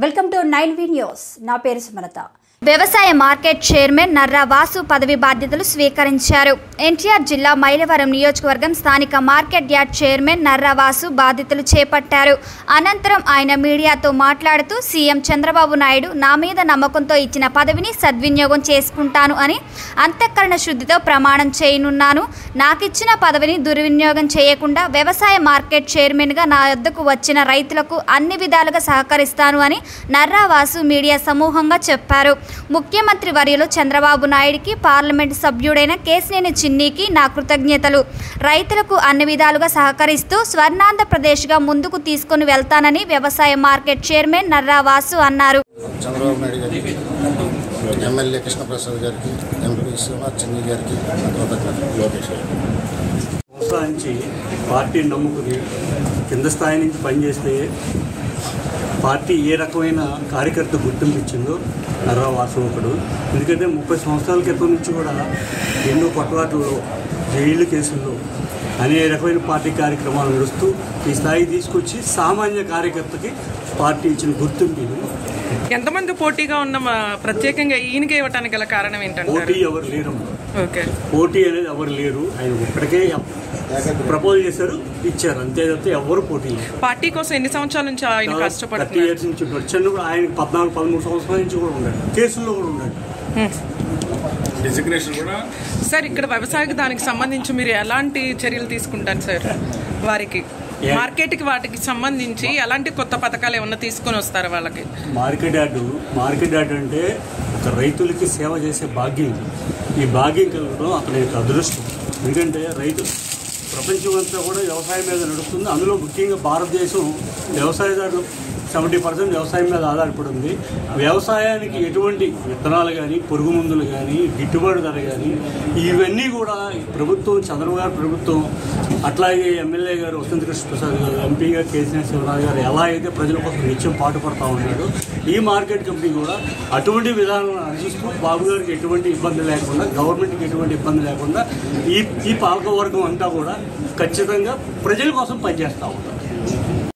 Welcome to 9V news. నా పేరు సుమలత. వ్యవసాయ మార్కెట్ చైర్మన్ నర్రా వాసు పదవి బాధ్యతలు స్వీకరించారు. ఎన్టీఆర్ జిల్లా మైలవరం నియోజకవర్గం స్థానిక market yard chairman Narra Vasu బాధ్యతలు చేపట్టారు. అనంతరం ఆయన మీడియాతో మాట్లాడుతూ సీఎం చంద్రబాబు నాయుడు నా మీద నమ్మకంతో ఇచ్చిన పదవిని సద్వినియోగం చేసుకుంటాను అని అంతఃకరణ శుద్ధితో ప్రమాణం చేయనున్నాను. నాకిచ్చిన పదవిని దుర్వినియోగం చేయకుండా వ్యవసాయ మార్కెట్ చైర్మన్గా నా వద్దకు వచ్చిన రైతులకు అన్ని విధాలుగా సహకరిస్తాను అని నర్రా వాసు మీడియా సమూహంగా చెప్పారు. ముఖ్యమంత్రి వర్యులు చంద్రబాబు నాయుడికి, పార్లమెంటు సభ్యుడైన కేశినేని చిన్నికి నా కృతజ్ఞతలు. రైతులకు అన్ని విధాలుగా సహకరిస్తూ స్వర్ణాంధ్రప్రదేశ్గా ముందుకు తీసుకుని వెళ్తానని వ్యవసాయ మార్కెట్ చైర్మన్ నర్రా వాసు అన్నారు. చంద్రబాబు నాయుడు గారికి, ఎమ్మెల్యే కృష్ణప్రసాద్ గారికి, ఎంపీ చిన్ని గారికి ప్రోత్సహించి పార్టీని నమ్ముకుని కింద స్థాయి నుంచి పనిచేస్తే పార్టీ ఏ రకమైన కార్యకర్త గుర్తింపు ఇచ్చిందో నర్రా వాసు ఒకడు. ఎందుకంటే 30 సంవత్సరాల క్రితం నుంచి కూడా ఎన్నో కొట్లాటల్లో, జైలు కేసుల్లో అనేక రకమైన పార్టీ కార్యక్రమాలు నడుస్తూ ఈ స్థాయికి తీసుకొచ్చి సామాన్య కార్యకర్తకి పార్టీ ఇచ్చిన గుర్తింపు. ఎంతమంది పోటీగా ఉన్న ప్రత్యేకంగా ఈయనకే ఇవ్వటానికి గల కారణం ఏంటంటే పోటీ ఎవరు లేరమ్మా. పోటీ అనేది ఎవరు లేరు. ఆయన ఒక్కడికే ప్రపోజ్ చేశారు, ఇచ్చారు, అంతే తప్పితే ఎవరు పోటీ లేరు. పార్టీ కోసం ఎన్ని సంవత్సరాల నుంచి ఆయన కష్టపడుతున్నారు? 30 years నుంచి వచ్చాను కూడా. ఆయన 14-13 సంవత్సరాల నుంచి కూడా ఉన్నాడు, కేసుల్లో కూడా ఉన్నాడు. డెసిగ్నేషన్ కూడా. సార్, ఇక్కడ వ్యవసాయ దానికి సంబంధించి మీరు ఎలాంటి చర్యలు తీసుకుంటారు సార్? వారికి మార్కెట్కి వాటికి సంబంధించి ఎలాంటి కొత్త పథకాలు ఏమన్నా తీసుకొని వస్తారు వాళ్ళకి? మార్కెట్ యార్డ్ అంటే ఒక రైతులకి సేవ చేసే భాగ్యం. ఈ భాగ్యం కలగడం అతని యొక్క అదృష్టం. ఎందుకంటే రైతు ప్రపంచం అంతా కూడా వ్యవసాయం మీద నడుస్తుంది. అందులో ముఖ్యంగా భారతదేశం వ్యవసాయదారులు 70% వ్యవసాయం మీద ఆధారపడి ఉంది. వ్యవసాయానికి ఎటువంటి విత్తనాలు కానీ, పురుగు మందులు కానీ, గిట్టుబాటు ధర కానీ ఇవన్నీ కూడా ప్రభుత్వం, చంద్రబాబు గారు ప్రభుత్వం, అట్లాగే ఎమ్మెల్యే గారు వసంత కృష్ణ ప్రసాద్ గారు, ఎంపీ గారు కేశినేని శివరాజు గారు ఎలా అయితే ప్రజల కోసం నిత్యం పాటుపడతా ఉన్నాడు, ఈ మార్కెట్ కంపెనీ కూడా అటువంటి విధానం అందిస్తూ బాబు గారికి ఎటువంటి ఇబ్బంది లేకుండా, గవర్నమెంట్కి ఎటువంటి ఇబ్బంది లేకుండా ఈ పాలకవర్గం అంతా కూడా ఖచ్చితంగా ప్రజల కోసం పనిచేస్తూ ఉంటారు.